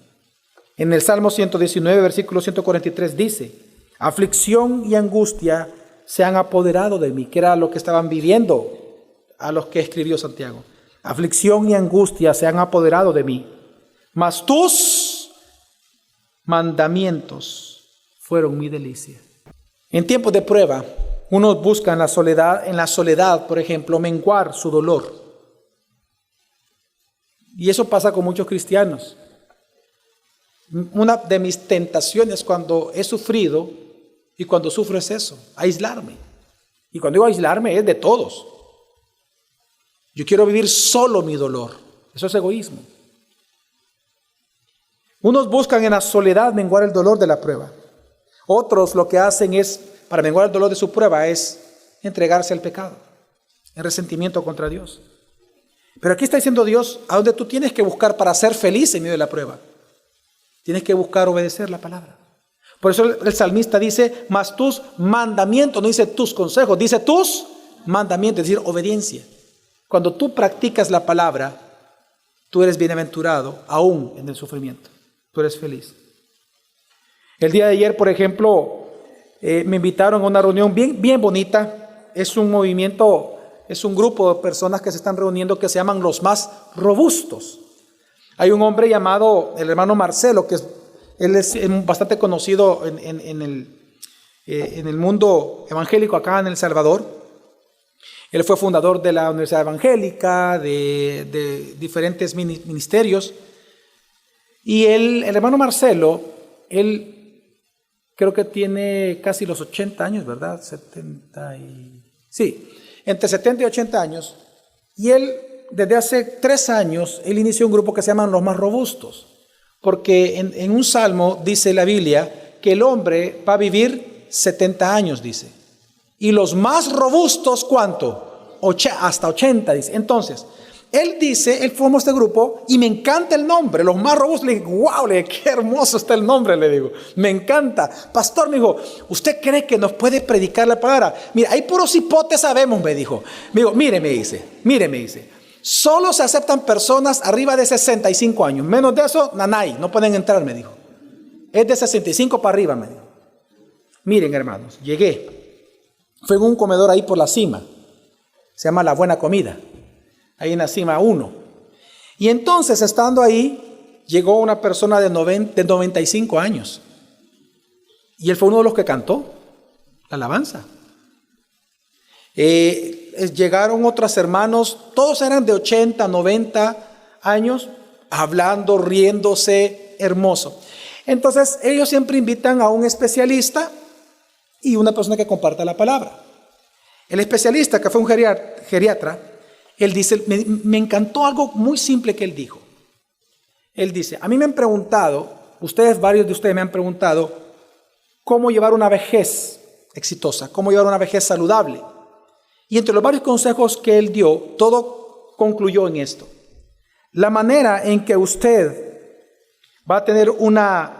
En el Salmo 119, versículo 143 dice, aflicción y angustia se han apoderado de mí, que era lo que estaban viviendo a los que escribió Santiago. Aflicción y angustia se han apoderado de mí, mas tus mandamientos fueron mi delicia. En tiempos de prueba, unos buscan en la soledad, por ejemplo, menguar su dolor. Y eso pasa con muchos cristianos. Una de mis tentaciones cuando he sufrido y cuando sufro es eso, aislarme. Y cuando digo aislarme es de todos. Yo quiero vivir solo mi dolor. Eso es egoísmo. Unos buscan en la soledad menguar el dolor de la prueba. Otros lo que hacen es, para menguar el dolor de su prueba, es entregarse al pecado, en resentimiento contra Dios. Pero aquí está diciendo Dios, a donde tú tienes que buscar para ser feliz en medio de la prueba. Tienes que buscar obedecer la palabra. Por eso el salmista dice, mas tus mandamientos, no dice tus consejos, dice tus mandamientos, es decir, obediencia. Cuando tú practicas la palabra, tú eres bienaventurado, aún en el sufrimiento. Tú eres feliz. El día de ayer, por ejemplo, me invitaron a una reunión bien bonita. Es un movimiento, es un grupo de personas que se están reuniendo que se llaman los más robustos. Hay un hombre llamado el hermano Marcelo, él es bastante conocido en el mundo evangélico acá en El Salvador. Él fue fundador de la Universidad Evangélica, de diferentes ministerios. Y el hermano Marcelo, él creo que tiene casi los 80 años, ¿verdad? Sí, entre 70 y 80 años. Y él, desde hace 3 años, él inició un grupo que se llaman los más robustos. Porque en un salmo dice la Biblia que el hombre va a vivir 70 años, dice. Y los más robustos, ¿cuánto? Hasta 80, dice. Entonces, él formó este grupo y me encanta el nombre, los más robustos. Le digo, wow, qué hermoso está el nombre, le digo. Me encanta. Pastor, me dijo, ¿usted cree que nos puede predicar la palabra? Mira, hay puros hipotes sabemos, me dijo. Me dijo, mire, me dice. Solo se aceptan personas arriba de 65 años. Menos de eso, nanay, no pueden entrar, me dijo. Es de 65 para arriba, me dijo. Miren, hermanos, llegué. Fue en un comedor ahí por la cima. Se llama La Buena Comida. Ahí en la cima 1. Y entonces, estando ahí, llegó una persona de 95 años. Y él fue uno de los que cantó la alabanza. Llegaron otros hermanos, todos eran de 80, 90 años, hablando, riéndose, hermoso. Entonces, ellos siempre invitan a un especialista y una persona que comparta la palabra. El especialista, que fue un geriatra, él dice, me encantó algo muy simple que él dijo. Él dice, a mí me han preguntado, varios de ustedes me han preguntado, cómo llevar una vejez exitosa, cómo llevar una vejez saludable. Y entre los varios consejos que él dio, todo concluyó en esto. La manera en que usted va a tener una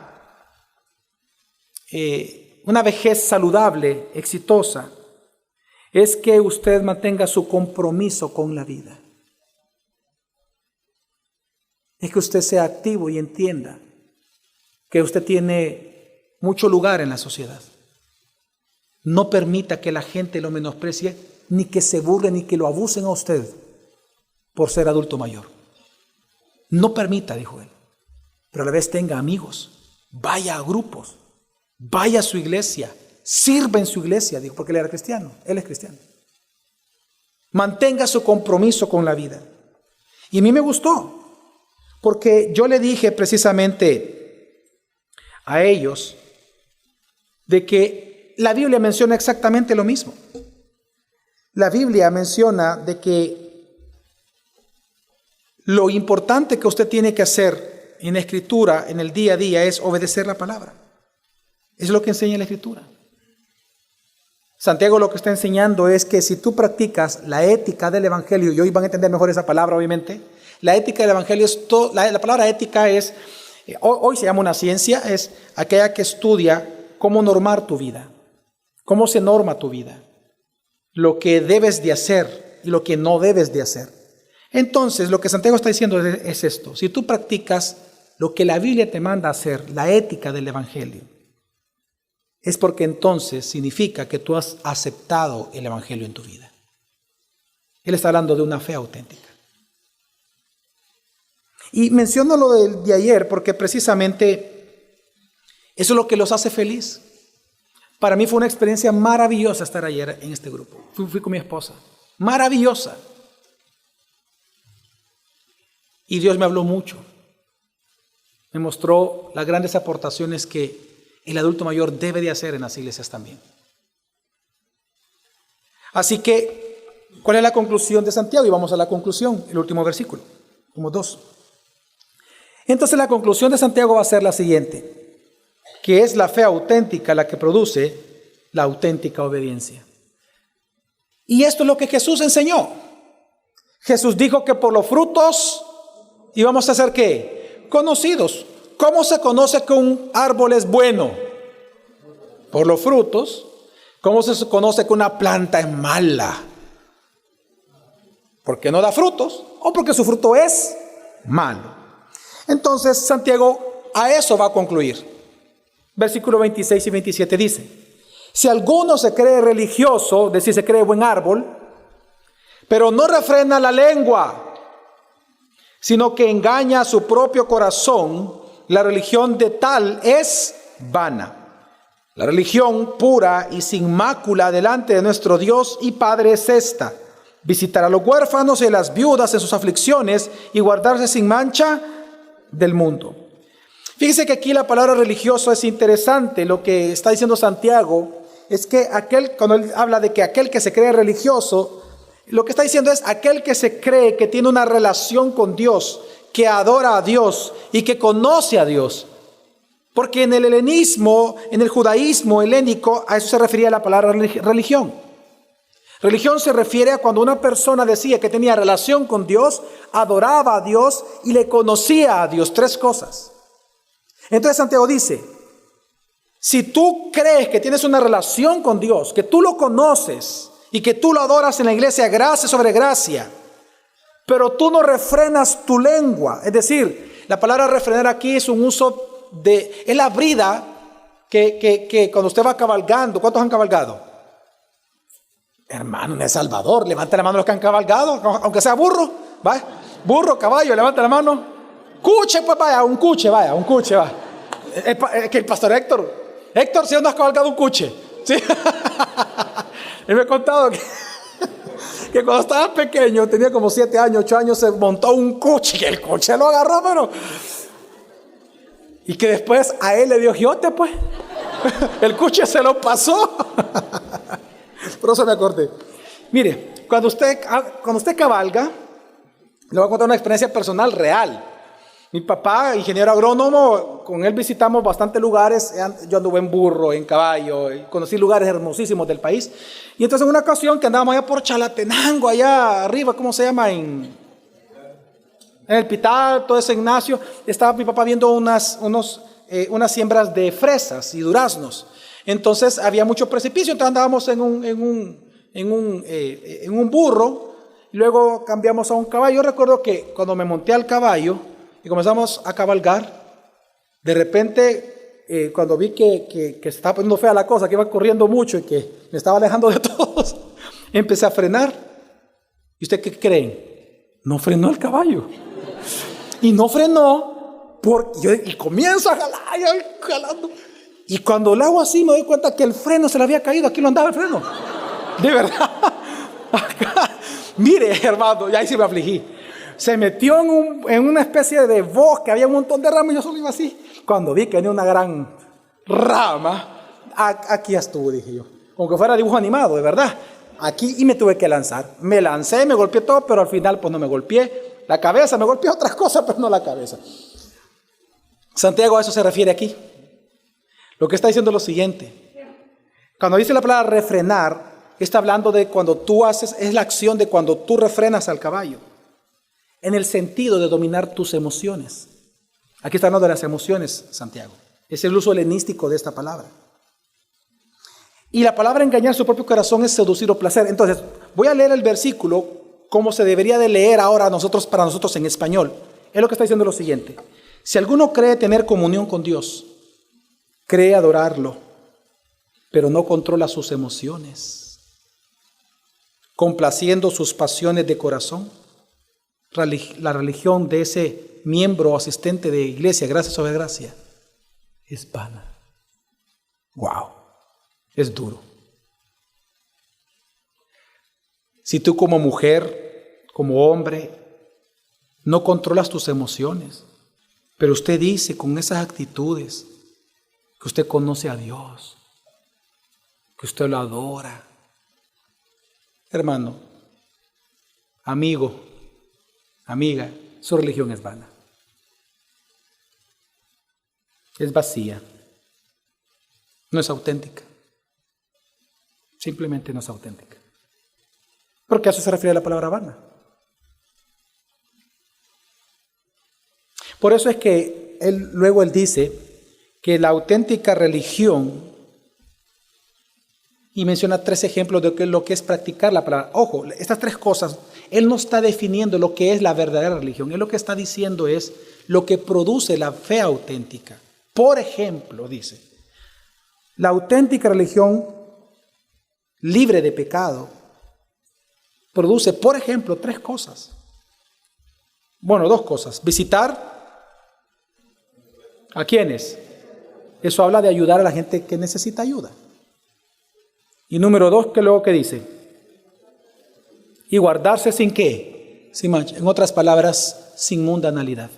vejez saludable, exitosa, es que usted mantenga su compromiso con la vida. Es que usted sea activo y entienda que usted tiene mucho lugar en la sociedad. No permita que la gente lo menosprecie, ni que se burlen, ni que lo abusen a usted por ser adulto mayor. No permita, dijo él, pero a la vez tenga amigos, vaya a grupos, vaya a su iglesia, sirva en su iglesia, dijo, porque él era cristiano, él es cristiano. Mantenga su compromiso con la vida. Y a mí me gustó, porque yo le dije precisamente a ellos de que la Biblia menciona exactamente lo mismo. La Biblia menciona de que lo importante que usted tiene que hacer en la Escritura, en el día a día, es obedecer la palabra. Es lo que enseña la Escritura. Santiago lo que está enseñando es que si tú practicas la ética del Evangelio, y hoy van a entender mejor esa palabra obviamente, la ética del Evangelio es la palabra ética es, hoy se llama una ciencia, es aquella que estudia cómo normar tu vida, cómo se norma tu vida, lo que debes de hacer y lo que no debes de hacer. Entonces, lo que Santiago está diciendo es esto: si tú practicas lo que la Biblia te manda a hacer, la ética del Evangelio, es porque entonces significa que tú has aceptado el Evangelio en tu vida. Él está hablando de una fe auténtica. Y menciono lo de ayer porque precisamente eso es lo que los hace feliz. Para mí fue una experiencia maravillosa estar ayer en este grupo. Fui con mi esposa. Maravillosa. Y Dios me habló mucho. Me mostró las grandes aportaciones que el adulto mayor debe de hacer en las iglesias también. Así que, ¿cuál es la conclusión de Santiago? Y vamos a la conclusión, el último versículo, como 2. Entonces la conclusión de Santiago va a ser la siguiente: que es la fe auténtica la que produce la auténtica obediencia. Y esto es lo que Jesús enseñó. Jesús dijo que por los frutos íbamos a ser ¿qué? Conocidos. ¿Cómo se conoce que un árbol es bueno? Por los frutos. ¿Cómo se conoce que una planta es mala? Porque no da frutos o porque su fruto es malo. Entonces Santiago a eso va a concluir. Versículo 26 y 27 dice: si alguno se cree religioso, es decir, se cree buen árbol, pero no refrena la lengua, sino que engaña a su propio corazón, la religión de tal es vana. La religión pura y sin mácula delante de nuestro Dios y Padre es esta: visitar a los huérfanos y a las viudas en sus aflicciones y guardarse sin mancha del mundo. Fíjese que aquí la palabra religioso es interesante. Lo que está diciendo Santiago es que cuando él habla de que aquel que se cree religioso, lo que está diciendo es aquel que se cree que tiene una relación con Dios, que adora a Dios y que conoce a Dios. Porque en el helenismo, en el judaísmo helénico, a eso se refería la palabra religión. Religión se refiere a cuando una persona decía que tenía relación con Dios, adoraba a Dios y le conocía a Dios. 3 cosas. Entonces Santiago dice: si tú crees que tienes una relación con Dios, que tú lo conoces y que tú lo adoras en la iglesia, gracia sobre gracia, pero tú no refrenas tu lengua, es decir, la palabra refrenar aquí es un uso es la brida que cuando usted va cabalgando, ¿cuántos han cabalgado? Hermano, en El Salvador, levanta la mano los que han cabalgado, aunque sea burro, ¿va? Burro, caballo, levanta la mano. Cuche, pues vaya, un cuche, va. Que el pastor Héctor, ¿sí no has cabalgado un cuche? Sí. Él me ha contado que cuando estaba pequeño, tenía como 7 años, 8 años, se montó un cuche, y el cuche lo agarró, pero... Y que después a él le dio giote, pues. El cuche se lo pasó. Por eso me acordé. Mire, cuando usted cabalga, le voy a contar una experiencia personal real. Mi papá, ingeniero agrónomo, con él visitamos bastantes lugares. Yo anduve en burro, en caballo, y conocí lugares hermosísimos del país. Y entonces en una ocasión que andábamos allá por Chalatenango, allá arriba, ¿cómo se llama? En el Pital, todo ese Ignacio, estaba mi papá viendo unas siembras de fresas y duraznos. Entonces había mucho precipicio, entonces andábamos en un burro, y luego cambiamos a un caballo. Yo recuerdo que cuando me monté al caballo y comenzamos a cabalgar, de repente, cuando vi que se estaba poniendo fea la cosa, que iba corriendo mucho y que me estaba alejando de todos, empecé a frenar. ¿Y usted qué creen? No frenó el caballo. Y no frenó, y comienzo a jalar, jalando. Y cuando lo hago así, me doy cuenta que el freno se le había caído. Aquí lo andaba el freno. De verdad. Acá. Mire, hermano, y ahí sí me afligí. Se metió en una especie de bosque, había un montón de ramas y yo solo iba así. Cuando vi que venía una gran rama, aquí estuvo, dije yo. Como que fuera dibujo animado, de verdad. Aquí, y me tuve que lanzar. Me lancé, me golpeé todo, pero al final pues no me golpeé. La cabeza, me golpeé otras cosas, pero no la cabeza. Santiago a eso se refiere aquí. Lo que está diciendo es lo siguiente. Cuando dice la palabra refrenar, está hablando de cuando tú haces, es la acción de cuando tú refrenas al caballo. En el sentido de dominar tus emociones. Aquí está hablando de las emociones, Santiago. Es el uso helenístico de esta palabra. Y la palabra engañar su propio corazón es seducir o placer. Entonces, voy a leer el versículo como se debería de leer ahora para nosotros en español. Es lo que está diciendo lo siguiente. Si alguno cree tener comunión con Dios, cree adorarlo, pero no controla sus emociones, complaciendo sus pasiones de corazón, la religión de ese miembro o asistente de iglesia, gracia sobre gracia, es vana. Wow, es duro. Si tú como mujer, como hombre, no controlas tus emociones, pero usted dice con esas actitudes que usted conoce a Dios, que usted lo adora. Hermano, amigo, amiga, su religión es vana. Es vacía. No es auténtica. Simplemente no es auténtica. Porque a eso se refiere la palabra vana. Por eso es que luego él dice que la auténtica religión, y menciona 3 ejemplos de lo que es practicar la palabra. Ojo, estas 3 cosas, él no está definiendo lo que es la verdadera religión. Él lo que está diciendo es lo que produce la fe auténtica. Por ejemplo, dice, la auténtica religión libre de pecado produce, por ejemplo, 3 cosas. Bueno, 2 cosas. Visitar ¿a quiénes? Eso habla de ayudar a la gente que necesita ayuda. Y número 2, ¿qué luego que dice? Y guardarse sin qué, sin mancha. En otras palabras, sin mundanalidad.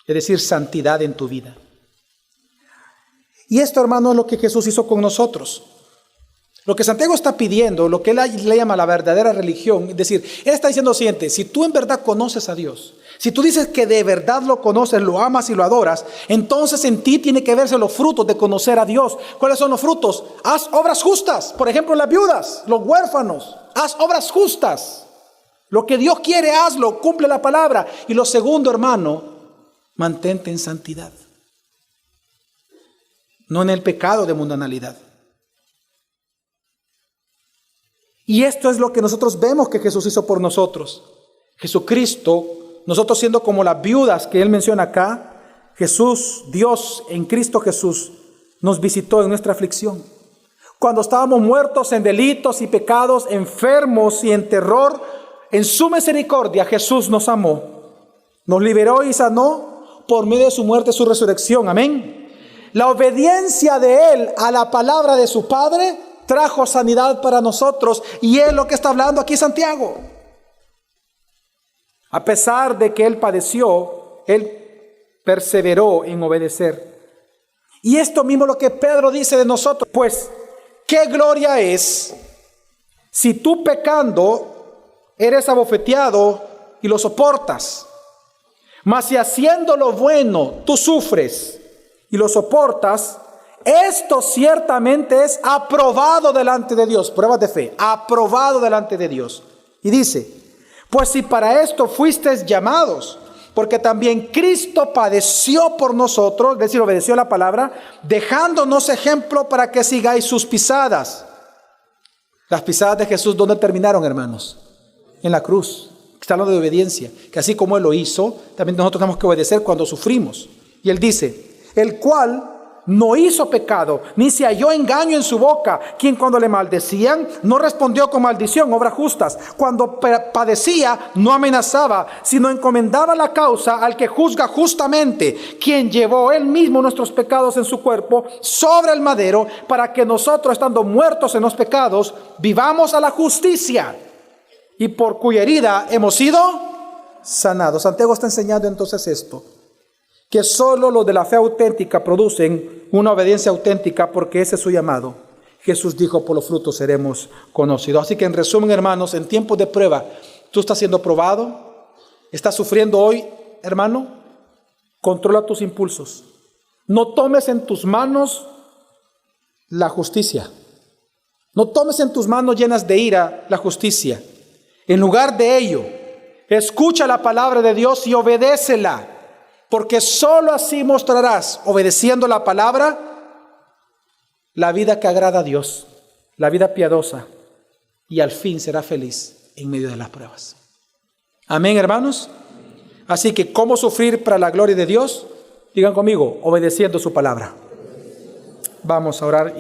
Es decir, santidad en tu vida. Y esto, hermano, es lo que Jesús hizo con nosotros. Lo que Santiago está pidiendo, lo que él le llama la verdadera religión, es decir, él está diciendo lo siguiente: si tú en verdad conoces a Dios, si tú dices que de verdad lo conoces, lo amas y lo adoras, entonces en ti tiene que verse los frutos de conocer a Dios. ¿Cuáles son los frutos? Haz obras justas. Por ejemplo, las viudas, los huérfanos. Haz obras justas. Lo que Dios quiere, hazlo. Cumple la palabra. Y lo segundo, hermano, mantente en santidad. No en el pecado de mundanalidad. Y esto es lo que nosotros vemos que Jesús hizo por nosotros. Jesucristo, nosotros siendo como las viudas que él menciona acá, Jesús, Dios en Cristo Jesús, nos visitó en nuestra aflicción. Cuando estábamos muertos en delitos y pecados, enfermos y en terror, en su misericordia Jesús nos amó, nos liberó y sanó por medio de su muerte y su resurrección. Amén. La obediencia de Él a la palabra de su Padre trajo sanidad para nosotros, y es lo que está hablando aquí Santiago. A pesar de que Él padeció, Él perseveró en obedecer. Y esto mismo es lo que Pedro dice de nosotros. Pues, ¿qué gloria es si tú pecando eres abofeteado y lo soportas? Mas si haciendo lo bueno tú sufres y lo soportas, esto ciertamente es aprobado delante de Dios. Pruebas de fe, aprobado delante de Dios. Y dice, pues si para esto fuisteis llamados, porque también Cristo padeció por nosotros, es decir, obedeció la palabra, dejándonos ejemplo para que sigáis sus pisadas. Las pisadas de Jesús, ¿dónde terminaron, hermanos? En la cruz. Está hablando de obediencia, que así como Él lo hizo, también nosotros tenemos que obedecer cuando sufrimos. Y Él dice, el cual no hizo pecado, ni se halló engaño en su boca, quien cuando le maldecían, no respondió con maldición, obras justas. Cuando padecía, no amenazaba, sino encomendaba la causa al que juzga justamente, quien llevó Él mismo nuestros pecados en su cuerpo sobre el madero, para que nosotros, estando muertos en los pecados, vivamos a la justicia, y por cuya herida hemos sido sanados. Santiago está enseñando entonces esto, que solo los de la fe auténtica producen una obediencia auténtica, porque ese es su llamado. Jesús dijo, por los frutos seremos conocidos. Así que en resumen, hermanos, en tiempos de prueba, tú estás siendo probado, estás sufriendo hoy, hermano, controla tus impulsos. No tomes en tus manos la justicia. No tomes en tus manos llenas de ira la justicia. En lugar de ello, escucha la palabra de Dios y obedécela. Porque sólo así mostrarás, obedeciendo la palabra, la vida que agrada a Dios, la vida piadosa, y al fin será feliz en medio de las pruebas. Amén, hermanos. Así que, ¿cómo sufrir para la gloria de Dios? Digan conmigo, obedeciendo su palabra. Vamos a orar.